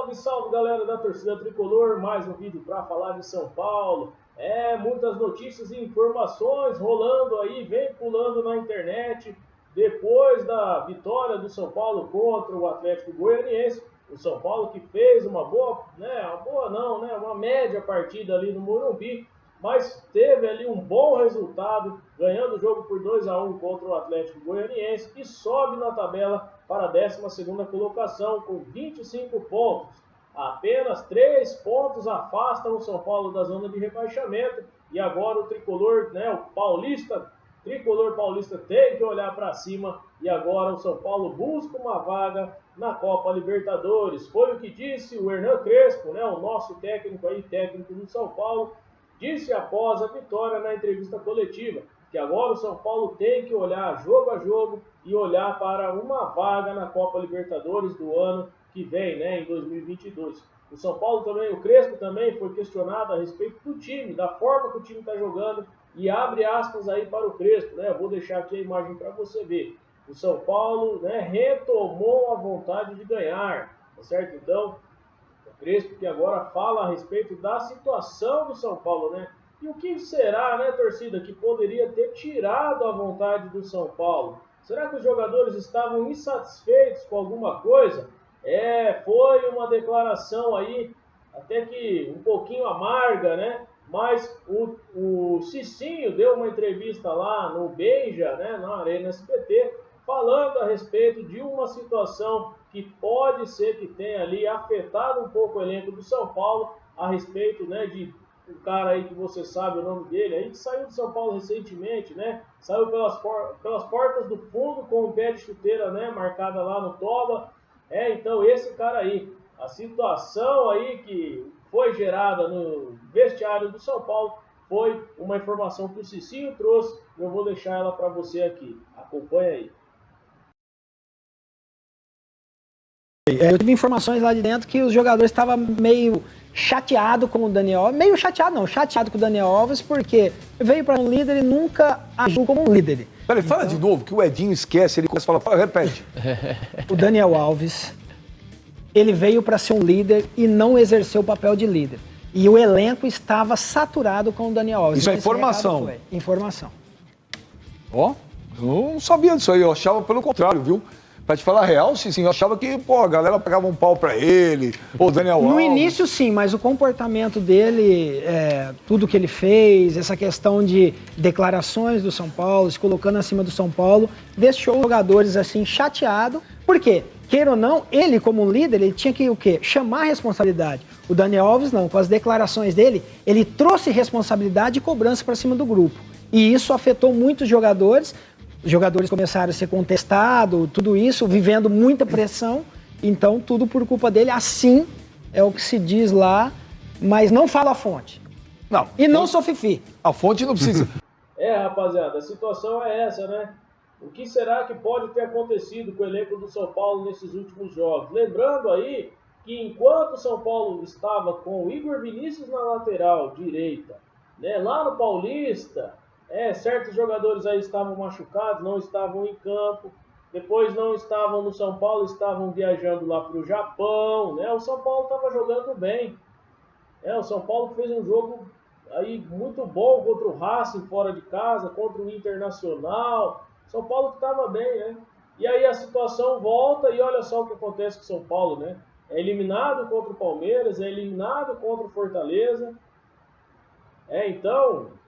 Salve, salve, galera da torcida tricolor, mais um vídeo para falar de São Paulo. Muitas notícias e informações rolando aí, vem pulando na internet. Depois da vitória do São Paulo contra o Atlético Goianiense, o São Paulo que fez uma uma média partida ali no Morumbi, mas teve ali um bom resultado, ganhando o jogo por 2-1 contra o Atlético Goianiense e sobe na tabela para a 12ª colocação com 25 pontos. Apenas 3 pontos afastam o São Paulo da zona de rebaixamento e agora o tricolor, o tricolor paulista tem que olhar para cima e agora o São Paulo busca uma vaga na Copa Libertadores. Foi o que disse o Hernan Crespo, o nosso técnico do São Paulo, disse após a vitória na entrevista coletiva que agora o São Paulo tem que olhar jogo a jogo e olhar para uma vaga na Copa Libertadores do ano que vem, em 2022. O São Paulo também, o Crespo também foi questionado a respeito do time, da forma que o time está jogando e abre aspas aí para o Crespo, Eu vou deixar aqui a imagem para você ver. O São Paulo, retomou a vontade de ganhar, tá certo? Então, o Crespo que agora fala a respeito da situação do São Paulo, E o que será, torcida, que poderia ter tirado a vontade do São Paulo? Será que os jogadores estavam insatisfeitos com alguma coisa? Foi uma declaração aí, até que um pouquinho amarga, Mas o Cicinho deu uma entrevista lá no Beija, na Arena SBT, falando a respeito de uma situação que pode ser que tenha ali afetado um pouco o elenco do São Paulo, a respeito, de um cara aí que você sabe o nome dele, aí que saiu do São Paulo recentemente, Saiu pelas portas do fundo com o pé de chuteira, marcada lá no toba. Então esse cara aí, a situação aí que foi gerada no vestiário do São Paulo foi uma informação que o Cicinho trouxe, eu vou deixar ela para você aqui. Acompanha aí. Eu tive informações lá de dentro que os jogadores estavam meio chateados com o Daniel Alves. Meio chateado com o Daniel Alves, porque veio para um líder e nunca agiu como um líder. Peraí, fala de novo, que o Edinho esquece, ele começa a falar, repete. O Daniel Alves, ele veio para ser um líder e não exerceu o papel de líder. E o elenco estava saturado com o Daniel Alves. Isso é informação. Informação. Eu não sabia disso aí, eu achava pelo contrário, viu? Pra te falar a real, sim, eu achava que, a galera pegava um pau pra ele, o Daniel Alves. No início, sim, mas o comportamento dele, tudo que ele fez, essa questão de declarações do São Paulo, se colocando acima do São Paulo, deixou os jogadores, assim, chateados. Por quê? Queira ou não, ele, como líder, ele tinha que, chamar a responsabilidade. O Daniel Alves, não. Com as declarações dele, ele trouxe responsabilidade e cobrança pra cima do grupo. E isso afetou muitos jogadores. Os jogadores começaram a ser contestados, tudo isso, vivendo muita pressão. Então, tudo por culpa dele. Assim é o que se diz lá, mas não fala a fonte. Não. E não sou fifi. A fonte não precisa. Rapaziada, a situação é essa, O que será que pode ter acontecido com o elenco do São Paulo nesses últimos jogos? Lembrando aí que enquanto o São Paulo estava com o Igor Vinícius na lateral direita, lá no Paulista, certos jogadores aí estavam machucados, não estavam em campo, depois não estavam no São Paulo, estavam viajando lá para o Japão, O São Paulo estava jogando bem, o São Paulo fez um jogo aí muito bom contra o Racing fora de casa, contra o Internacional, São Paulo estava bem, E aí a situação volta e olha só o que acontece com o São Paulo, É eliminado contra o Palmeiras, é eliminado contra o Fortaleza, então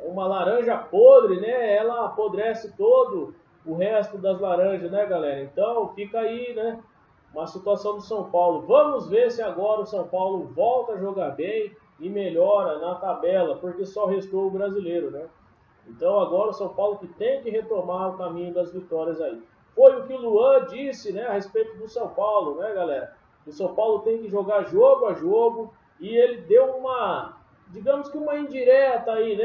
uma laranja podre, Ela apodrece todo o resto das laranjas, galera? Então fica aí, uma situação do São Paulo. Vamos ver se agora o São Paulo volta a jogar bem e melhora na tabela, porque só restou o brasileiro, Então agora o São Paulo que tem que retomar o caminho das vitórias aí. Foi o que o Luan disse, a respeito do São Paulo, galera? O São Paulo tem que jogar jogo a jogo e ele deu digamos que uma indireta aí,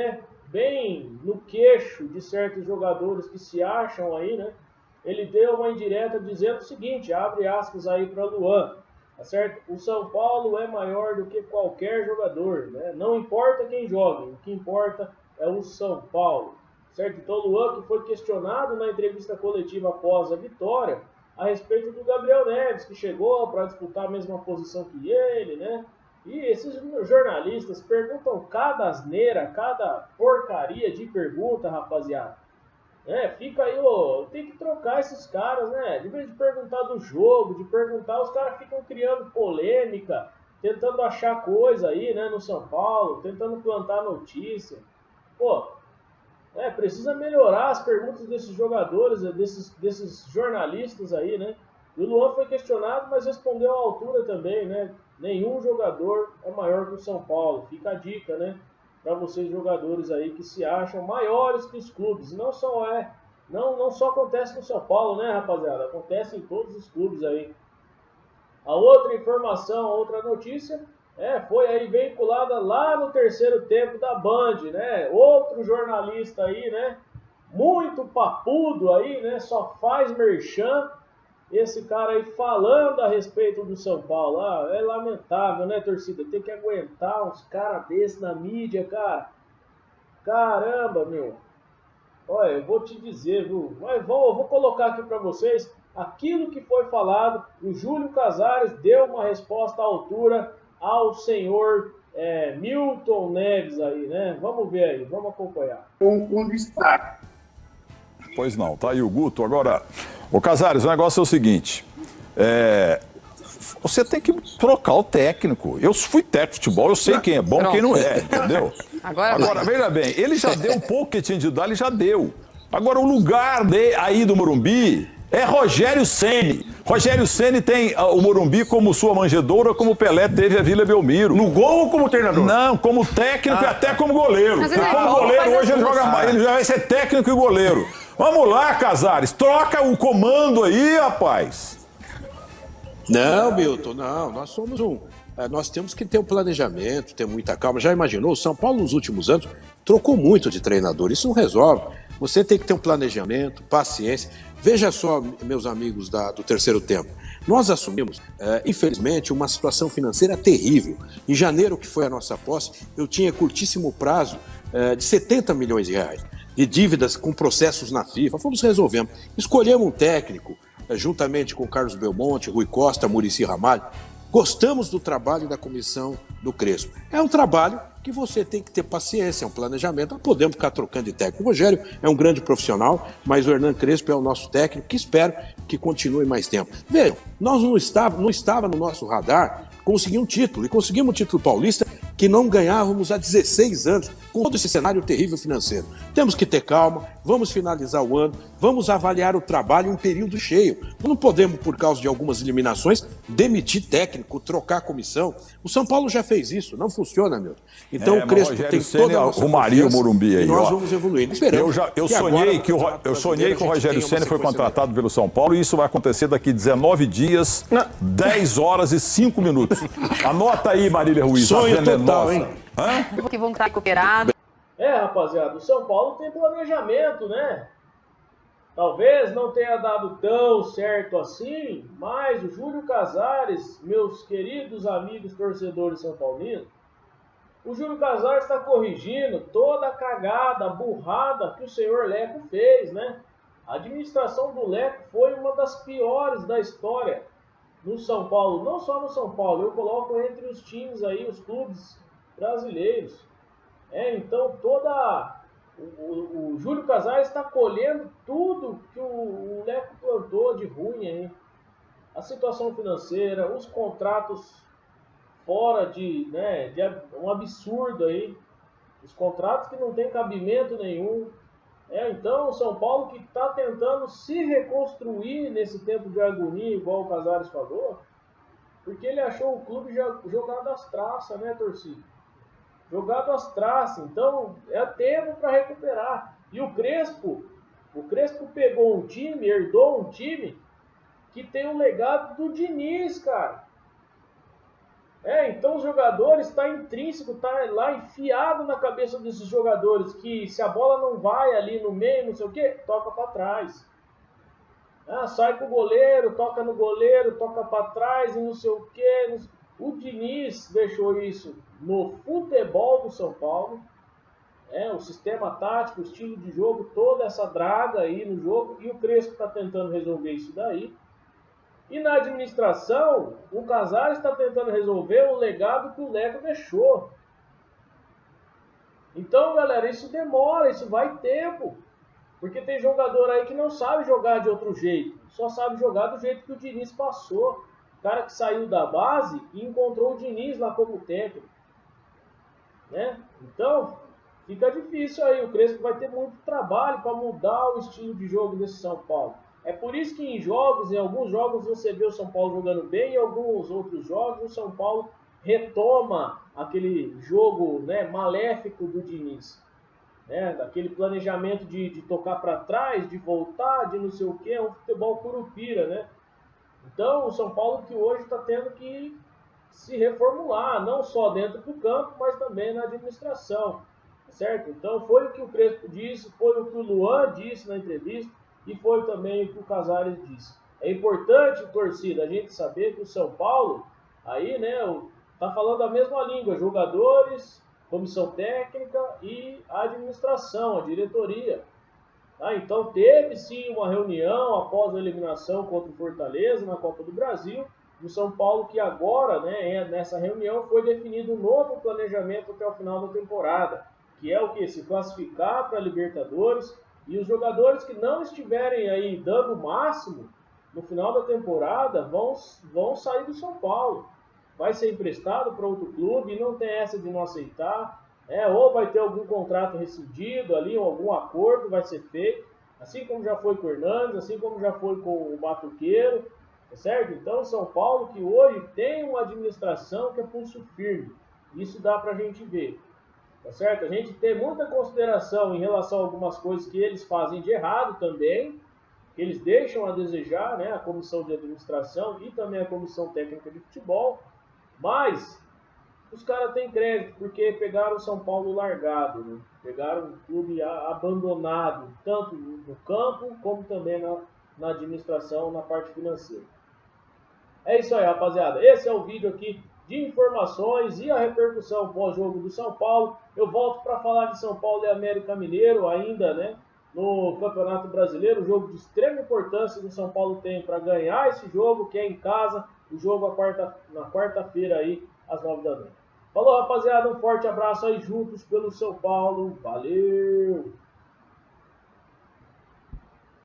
bem no queixo de certos jogadores que se acham aí, Ele deu uma indireta dizendo o seguinte, abre aspas aí para Luan, tá certo? O São Paulo é maior do que qualquer jogador, Não importa quem joga, o que importa é o São Paulo, certo? Então Luan, que foi questionado na entrevista coletiva após a vitória, a respeito do Gabriel Neves, que chegou para disputar a mesma posição que ele, né? E esses jornalistas perguntam cada asneira, cada porcaria de pergunta, rapaziada. Fica aí, tem que trocar esses caras, né? De vez de perguntar do jogo, de perguntar, os caras ficam criando polêmica, tentando achar coisa aí, né, no São Paulo, tentando plantar notícia. Pô, precisa melhorar as perguntas desses jogadores, desses jornalistas aí, né? E o Luan foi questionado, mas respondeu à altura também, né? Nenhum jogador é maior que o São Paulo. Fica a dica, né? Para vocês jogadores aí que se acham maiores que os clubes. Não só acontece no São Paulo, né, rapaziada? Acontece em todos os clubes aí. A outra informação, a outra notícia, foi aí veiculada lá no terceiro tempo da Band, né? Outro jornalista aí, né? Muito papudo aí, né? Só faz merchan. Esse cara aí falando a respeito do São Paulo. É lamentável, né, torcida? Tem que aguentar uns caras desses na mídia, cara. Caramba, meu. Olha, eu vou te dizer, viu? Mas eu vou colocar aqui para vocês aquilo que foi falado. O Júlio Casares deu uma resposta à altura ao senhor Milton Neves aí, né? Vamos ver aí, vamos acompanhar. Com destaque. Pois não, tá aí o Guto. Agora, ô Casares, o negócio é o seguinte, você tem que trocar o técnico. Eu fui técnico de futebol, eu sei quem é bom e quem não é, entendeu? Agora, veja bem, ele já deu o pouco que tinha de dar, ele já deu. Agora, o lugar aí do Morumbi é Rogério Ceni. Rogério Ceni tem o Morumbi como sua manjedoura, como o Pelé teve a Vila Belmiro. No gol ou como treinador? Não, como técnico e até como goleiro. Como goleiro, hoje ele joga mais, ele já vai ser técnico e goleiro. Vamos lá, Casares, troca o comando aí, rapaz. Não, Milton, não, nós somos nós temos que ter um planejamento, ter muita calma. Já imaginou? O São Paulo, nos últimos anos, trocou muito de treinador. Isso não resolve. Você tem que ter um planejamento, paciência. Veja só, meus amigos do terceiro tempo. Nós assumimos, infelizmente, uma situação financeira terrível. Em janeiro, que foi a nossa posse, eu tinha curtíssimo prazo de 70 milhões de reais de dívidas com processos na FIFA. Fomos resolvendo. Escolhemos um técnico, juntamente com Carlos Belmonte, Rui Costa, Muricy Ramalho. Gostamos do trabalho da comissão do Crespo. É um trabalho que você tem que ter paciência, é um planejamento. Não podemos ficar trocando de técnico. O Rogério é um grande profissional, mas o Hernan Crespo é o nosso técnico, que espero que continue mais tempo. Vejam, nós não estava no nosso radar conseguir um título, e conseguimos um título paulista que não ganhávamos há 16 anos, com todo esse cenário terrível financeiro. Temos que ter calma, vamos finalizar o ano, vamos avaliar o trabalho em período cheio. Não podemos, por causa de algumas eliminações, demitir técnico, trocar a comissão. O São Paulo já fez isso, não funciona, meu. Então o Crespo tem toda a nossa arrumaria o Morumbi aí, e nós vamos evoluindo. Eu sonhei que o Rogério Ceni foi contratado pelo São Paulo e isso vai acontecer daqui 19 dias, 10 horas e 5 minutos. Anota aí, Marília Ruiz. Sonho total, hein? Que vão estar recuperados. Rapaziada, o São Paulo tem planejamento, né? Talvez não tenha dado tão certo assim, mas o Júlio Casares, meus queridos amigos torcedores são paulinos, o Júlio Casares está corrigindo toda a cagada, a burrada que o senhor Leco fez, né? A administração do Leco foi uma das piores da história no São Paulo, não só no São Paulo, eu coloco entre os times aí, os clubes brasileiros. Então o Júlio Casares está colhendo tudo que o Leco plantou de ruim aí. A situação financeira, os contratos fora de um absurdo aí. Os contratos que não tem cabimento nenhum. Então o São Paulo que está tentando se reconstruir nesse tempo de agonia, igual o Casares falou, porque ele achou o clube jogado às traças, né, torcida? Jogado às traças, então é tempo para recuperar. E o Crespo pegou um time, herdou um time que tem um legado do Diniz, cara. Então os jogadores, está intrínseco, está lá enfiado na cabeça desses jogadores que se a bola não vai ali no meio, não sei o que, toca para trás. Sai com o goleiro, toca no goleiro, toca para trás e não sei o que. O Diniz deixou isso no futebol do São Paulo. O sistema tático, o estilo de jogo, toda essa draga aí no jogo. E o Crespo está tentando resolver isso daí. E na administração, o Casares está tentando resolver o legado que o Leco deixou. Então, galera, isso demora, isso vai tempo. Porque tem jogador aí que não sabe jogar de outro jeito. Só sabe jogar do jeito que o Diniz passou. O cara que saiu da base e encontrou o Diniz lá como técnico. Né? Então, fica difícil aí. O Crespo vai ter muito trabalho para mudar o estilo de jogo desse São Paulo. É por isso que em alguns jogos você vê o São Paulo jogando bem, em alguns outros jogos o São Paulo retoma aquele jogo, né, maléfico do Diniz. Né, daquele planejamento de tocar para trás, de voltar, de não sei o que, é um futebol curupira, né? Então o São Paulo que hoje está tendo que se reformular, não só dentro do campo, mas também na administração, certo? Então foi o que o Crespo disse, foi o que o Luan disse na entrevista e foi também o que o Casares disse. É importante, torcida, a gente saber que o São Paulo, aí, né, tá falando a mesma língua, jogadores, comissão técnica e a administração, a diretoria. Tá? Então teve sim uma reunião após a eliminação contra o Fortaleza na Copa do Brasil, do São Paulo, que agora, né, nessa reunião foi definido um novo planejamento até o final da temporada, que é o que? Se classificar para a Libertadores, e os jogadores que não estiverem aí dando o máximo no final da temporada vão sair do São Paulo. Vai ser emprestado para outro clube e não tem essa de não aceitar, ou vai ter algum contrato rescindido ali, ou algum acordo vai ser feito, assim como já foi com o Hernandes, assim como já foi com o Batuqueiro, tá certo? Então, São Paulo que hoje tem uma administração que é pulso firme, isso dá para a gente ver, tá certo? A gente tem muita consideração em relação a algumas coisas que eles fazem de errado também, que eles deixam a desejar, né, a comissão de administração e também a comissão técnica de futebol, mas os caras têm crédito, porque pegaram o São Paulo largado, né? Pegaram o clube abandonado, tanto no campo, como também na administração, na parte financeira. É isso aí, rapaziada. Esse é o vídeo aqui de informações e a repercussão pós-jogo do São Paulo. Eu volto para falar de São Paulo e América Mineiro ainda, né? No Campeonato Brasileiro, jogo de extrema importância que o São Paulo tem para ganhar esse jogo, que é em casa, o jogo na quarta-feira aí, às 9 da noite. Falou, rapaziada, um forte abraço aí juntos pelo São Paulo. Valeu!